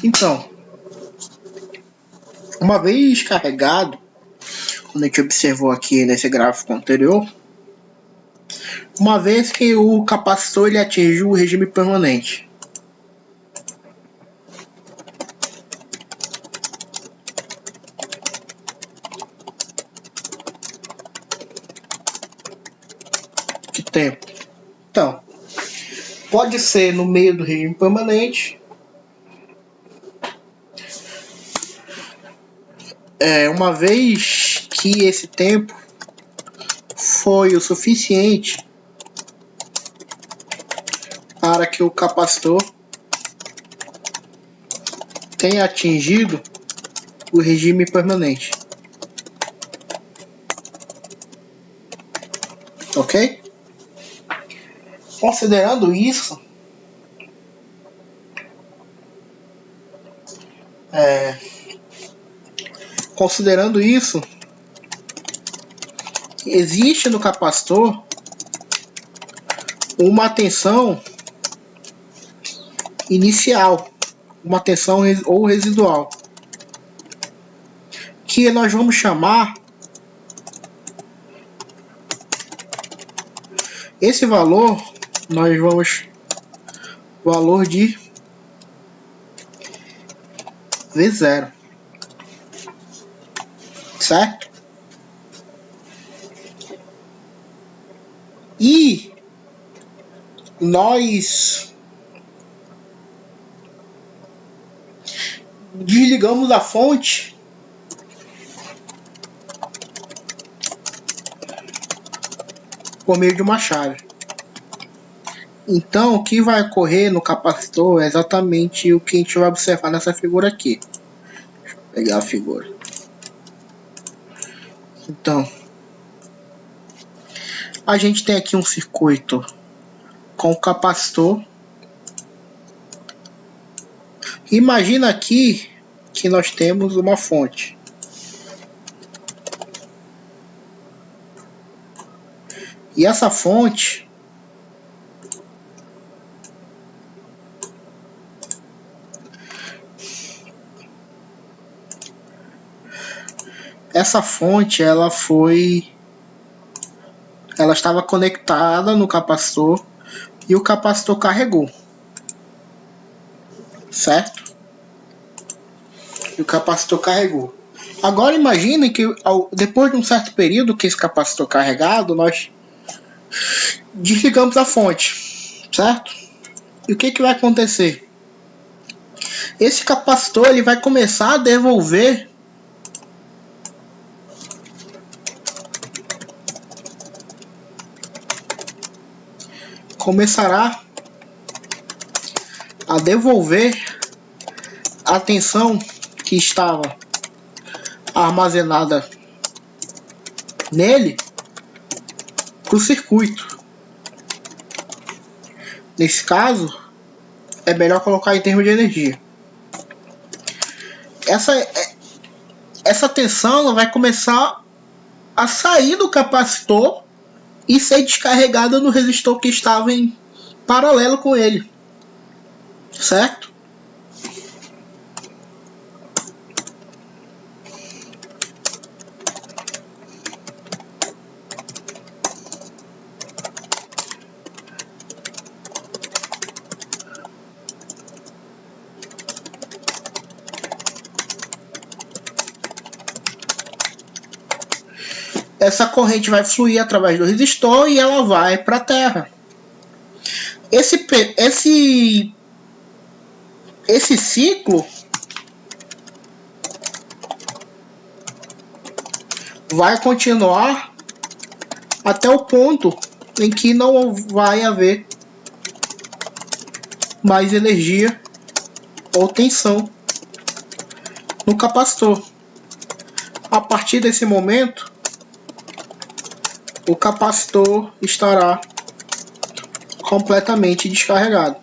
Então, uma vez carregado, quando a gente observou aqui nesse gráfico anterior, uma vez que o capacitor ele atingiu o regime permanente, que tempo? Então, pode ser no meio do regime permanente, uma vez que esse tempo foi o suficiente para que o capacitor tenha atingido o regime permanente. Ok? Considerando isso, existe no capacitor uma tensão inicial, uma tensão ou residual, que nós vamos chamar esse valor, valor de V0, certo? E nós desligamos a fonte por meio de uma chave. Então, o que vai ocorrer no capacitor é exatamente o que a gente vai observar nessa figura aqui. Deixa eu pegar a figura. Então, a gente tem aqui um circuito com o capacitor. Imagina aqui que nós temos uma fonte. E essa fonte ela estava conectada no capacitor e o capacitor carregou, certo? E o capacitor carregou. Agora imagine que depois de um certo período que esse capacitor carregado, nós desligamos a fonte, certo? E o que vai acontecer? Esse capacitor ele vai começar a devolver começará a devolver a tensão que estava armazenada nele para o circuito. Nesse caso, é melhor colocar em termos de energia. Essa tensão vai começar a sair do capacitor e ser descarregada no resistor que estava em paralelo com ele, certo? Essa corrente vai fluir através do resistor e ela vai para a Terra. Esse ciclo vai continuar até o ponto em que não vai haver mais energia ou tensão no capacitor. A partir desse momento, o capacitor estará completamente descarregado,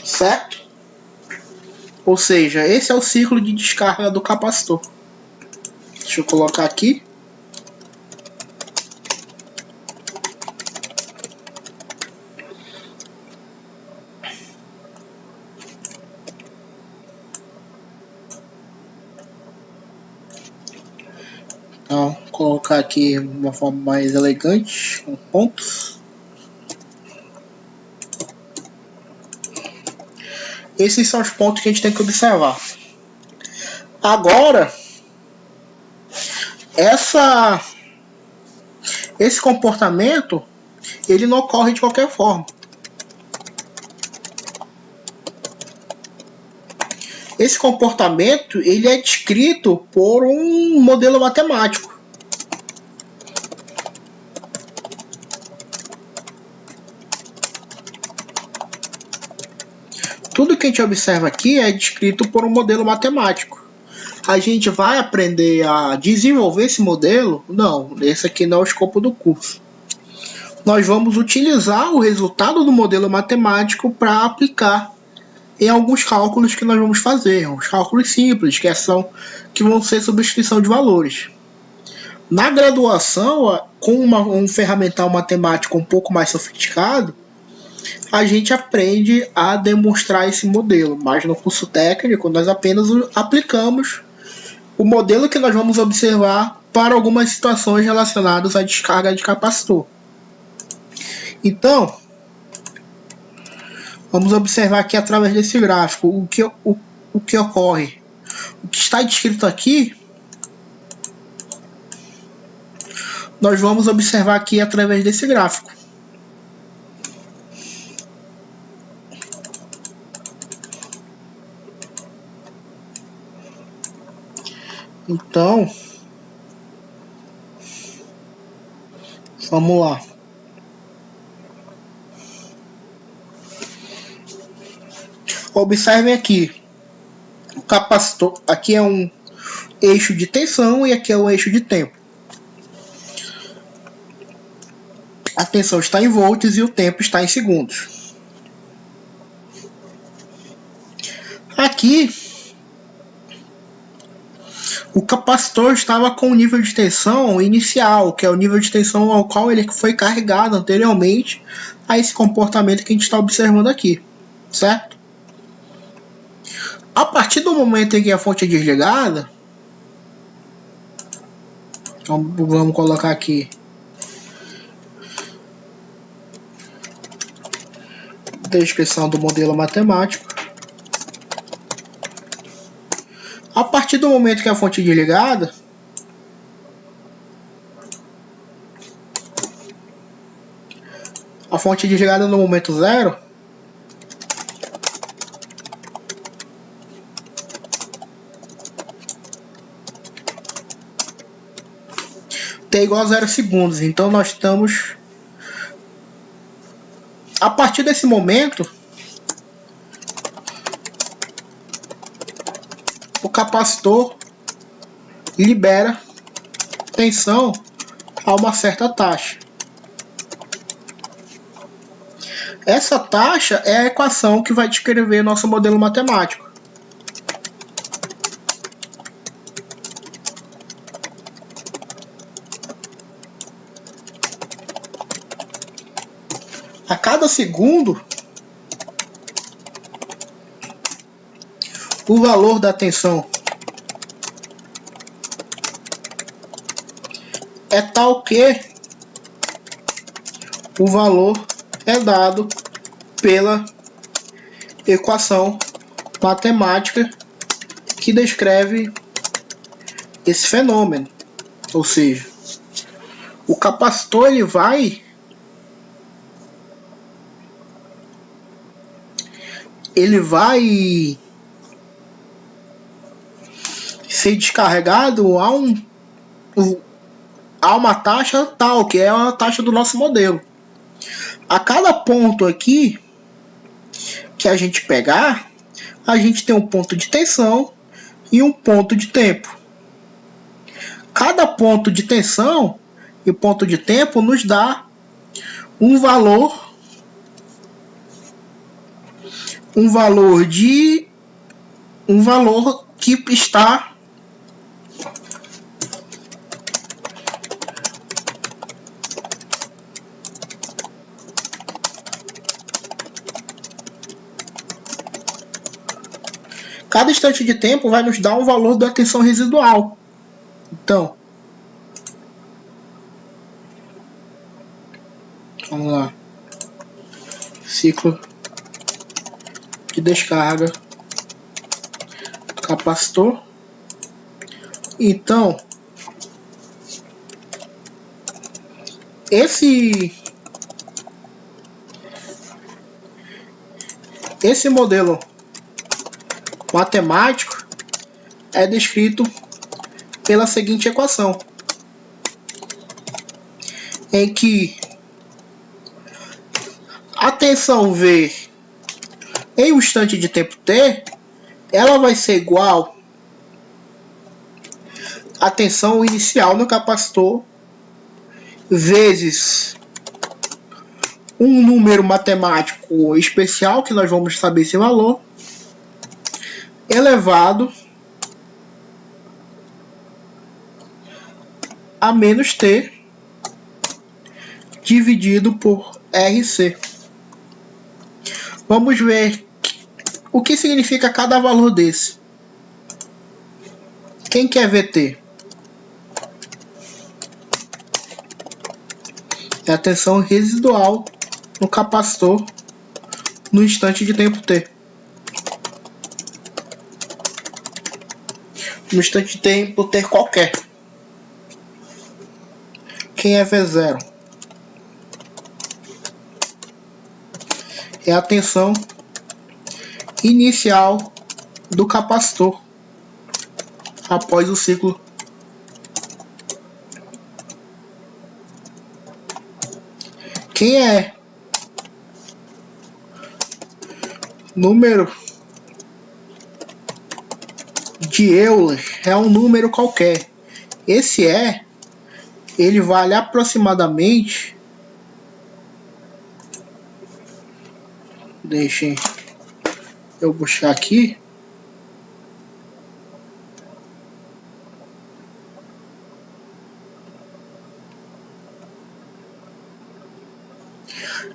certo? Ou seja, esse é o ciclo de descarga do capacitor. Deixa eu colocar aqui. colocar aqui de uma forma mais elegante, com pontos. Esses são os pontos que a gente tem que observar. Agora, esse comportamento, ele não ocorre de qualquer forma. Esse comportamento, ele é descrito por um modelo matemático. Tudo que a gente observa aqui é descrito por um modelo matemático. A gente vai aprender a desenvolver esse modelo? Não, esse aqui não é o escopo do curso. Nós vamos utilizar o resultado do modelo matemático para aplicar em alguns cálculos que nós vamos fazer, uns cálculos simples, que vão ser substituição de valores. Na graduação, com um ferramental matemático um pouco mais sofisticado, a gente aprende a demonstrar esse modelo, mas no curso técnico nós apenas aplicamos o modelo que nós vamos observar para algumas situações relacionadas à descarga de capacitor. Então, vamos observar aqui através desse gráfico o que ocorre. O que está descrito aqui, nós vamos observar aqui através desse gráfico. Então, vamos lá. Observem aqui. O capacitor, aqui é um eixo de tensão e aqui é um eixo de tempo. A tensão está em volts e o tempo está em segundos. Aqui, o capacitor estava com o nível de tensão inicial, que é o nível de tensão ao qual ele foi carregado anteriormente a esse comportamento que a gente está observando aqui, certo? A partir do momento em que a fonte é desligada, então vamos colocar aqui descrição do modelo matemático. A partir do momento que a fonte é desligada, a fonte é desligada no momento zero, T igual a 0 segundos. Então nós estamos... A partir desse momento, o capacitor libera tensão a uma certa taxa. Essa taxa é a equação que vai descrever nosso modelo matemático. A cada segundo, o valor da tensão é tal que o valor é dado pela equação matemática que descreve esse fenômeno. Ou seja, o capacitor ele vai ser descarregado a uma taxa tal, que é a taxa do nosso modelo. A cada ponto aqui que a gente pegar, a gente tem um ponto de tensão e um ponto de tempo. Cada ponto de tensão e ponto de tempo nos dá um valor que está cada instante de tempo vai nos dar um valor da tensão residual. Então, ciclo de descarga do capacitor. Então, esse modelo matemático é descrito pela seguinte equação, em que a tensão V em um instante de tempo t, ela vai ser igual à tensão inicial no capacitor vezes um número matemático especial, que nós vamos saber esse valor, elevado a menos t dividido por RC. Vamos ver o que significa cada valor desse. Quem quer VT? É a tensão residual no capacitor no instante de tempo t. No instante de tempo t qualquer. Quem é V0? É a tensão inicial do capacitor após o ciclo. Quem é número de Euler é um número qualquer. Esse ele vale aproximadamente, deixem eu buscar aqui,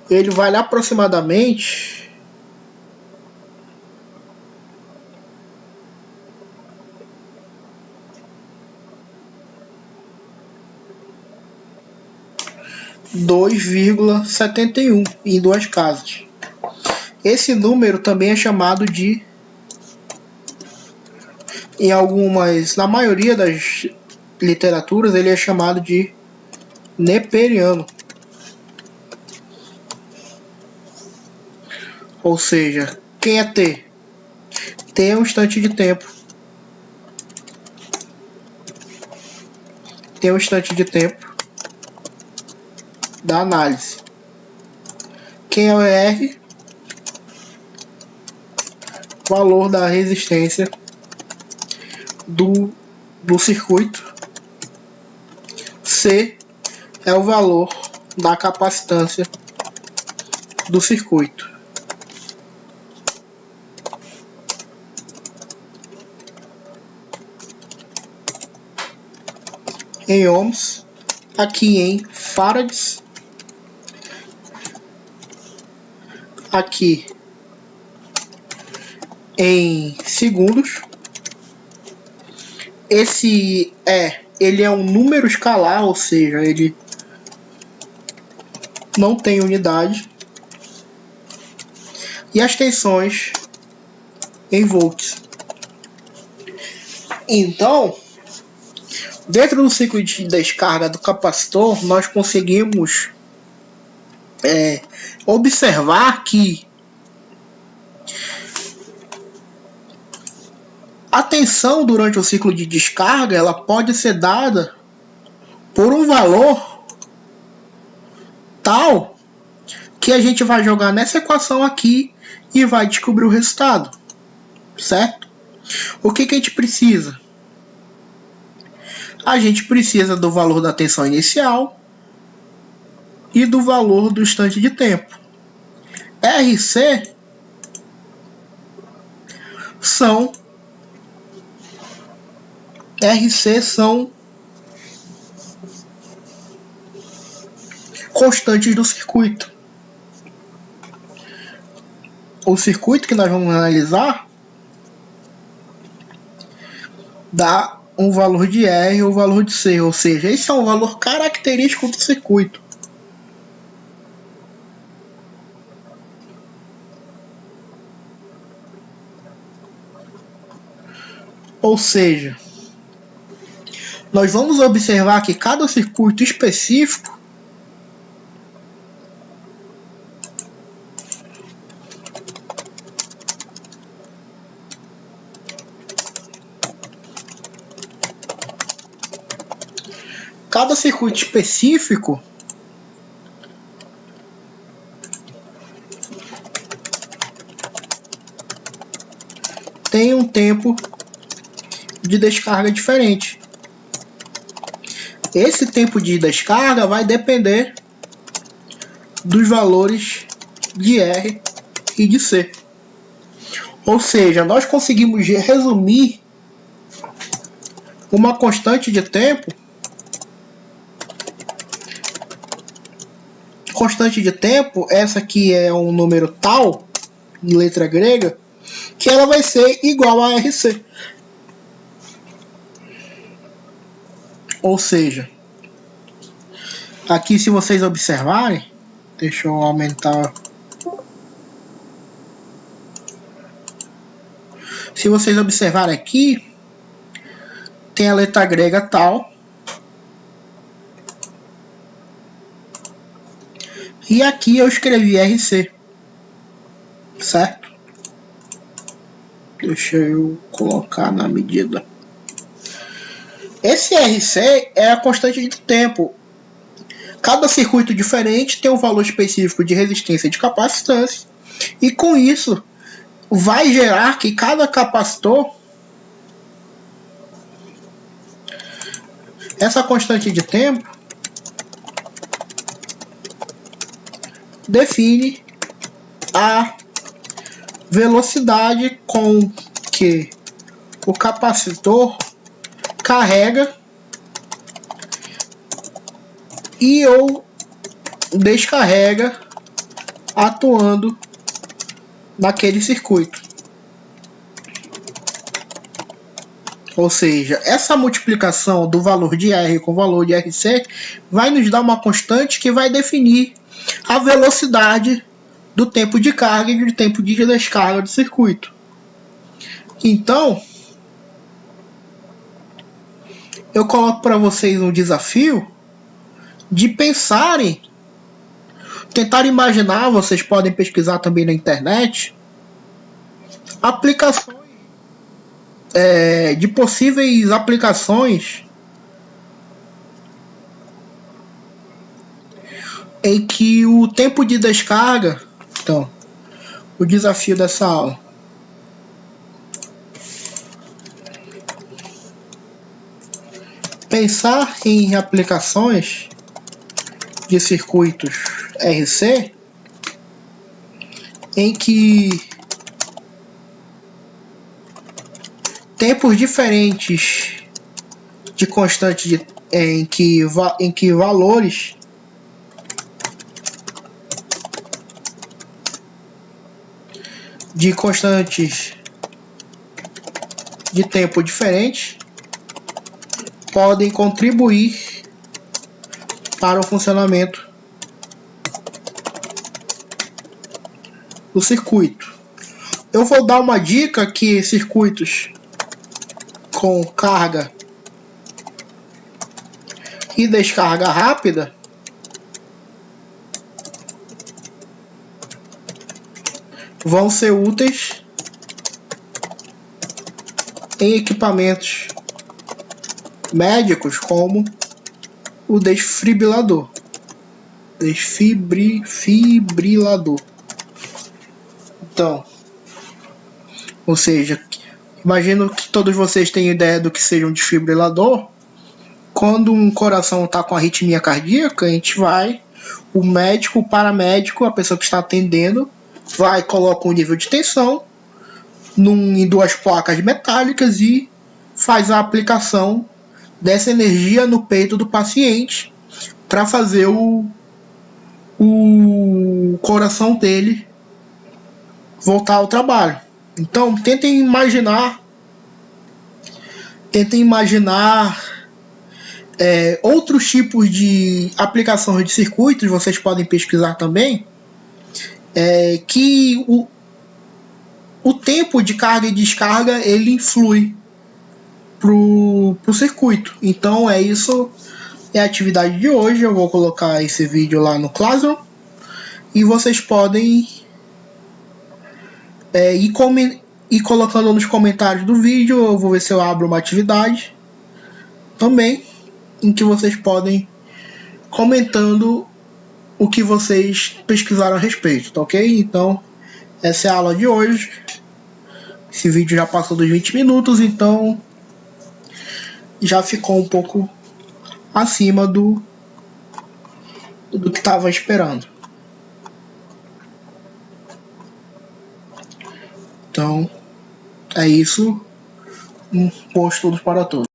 ele vale aproximadamente 2,71 em duas casas. Esse número também é chamado de, na maioria das literaturas, ele é chamado de neperiano. Ou seja, quem é T? T é um instante de tempo. T é um instante de tempo da análise. Quem é o R? Valor da resistência do circuito. C é o valor da capacitância do circuito. Em ohms, aqui em farads, aqui em segundos. Ele é um número escalar, ou seja, ele não tem unidade. E as tensões em volts. Então, dentro do ciclo de descarga do capacitor, nós conseguimos observar que a tensão durante o ciclo de descarga ela pode ser dada por um valor tal que a gente vai jogar nessa equação aqui e vai descobrir o resultado, certo? O que a gente precisa? A gente precisa do valor da tensão inicial e do valor do instante de tempo. RC são constantes do circuito. O circuito que nós vamos analisar dá um valor de R e um valor de C, ou seja, esse é um valor característico do circuito. Ou seja, nós vamos observar que cada circuito específico tem um tempo de descarga diferente. Esse tempo de descarga vai depender dos valores de R e de C. Ou seja, nós conseguimos resumir uma constante de tempo. Constante de tempo, essa aqui é um número tal, em letra grega, que ela vai ser igual a RC. Ou seja, aqui se vocês observarem, deixa eu aumentar. Se vocês observarem aqui, tem a letra grega tal. E aqui eu escrevi RC. Certo? Deixa eu colocar na medida. Esse RC é a constante de tempo. Cada circuito diferente tem um valor específico de resistência e de capacitância. E com isso, vai gerar que cada capacitor, essa constante de tempo, define a velocidade com que o capacitor carrega e ou descarrega atuando naquele circuito. Ou seja, essa multiplicação do valor de R com o valor de RC vai nos dar uma constante que vai definir a velocidade do tempo de carga e do tempo de descarga do circuito. Então, eu coloco para vocês um desafio de pensarem, tentar imaginar, vocês podem pesquisar também na internet, aplicações, de possíveis aplicações em que o tempo de descarga, então, o desafio dessa aula, pensar em aplicações de circuitos RC em que tempos diferentes de constante em que valores de constantes de tempo diferentes podem contribuir para o funcionamento do circuito. Eu vou dar uma dica que circuitos com carga e descarga rápida vão ser úteis em equipamentos médicos como o desfibrilador. Então, ou seja, imagino que todos vocês têm ideia do que seja um desfibrilador. Quando um coração está com arritmia cardíaca, o médico, o paramédico, a pessoa que está atendendo, coloca um nível de tensão em duas placas metálicas e faz a aplicação dessa energia no peito do paciente para fazer o coração dele voltar ao trabalho. Então, tentem imaginar outros tipos de aplicações de circuitos, vocês podem pesquisar também, que o tempo de carga e descarga ele influi pro circuito. Então é isso, é a atividade de hoje. Eu vou colocar esse vídeo lá no Classroom e vocês podem ir colocando nos comentários do vídeo. Eu vou ver se eu abro uma atividade também em que vocês podem comentando o que vocês pesquisaram a respeito, tá ok? Então essa é a aula de hoje. Esse vídeo já passou dos 20 minutos, então já ficou um pouco acima do que estava esperando. Então é isso. Bons estudos para todos.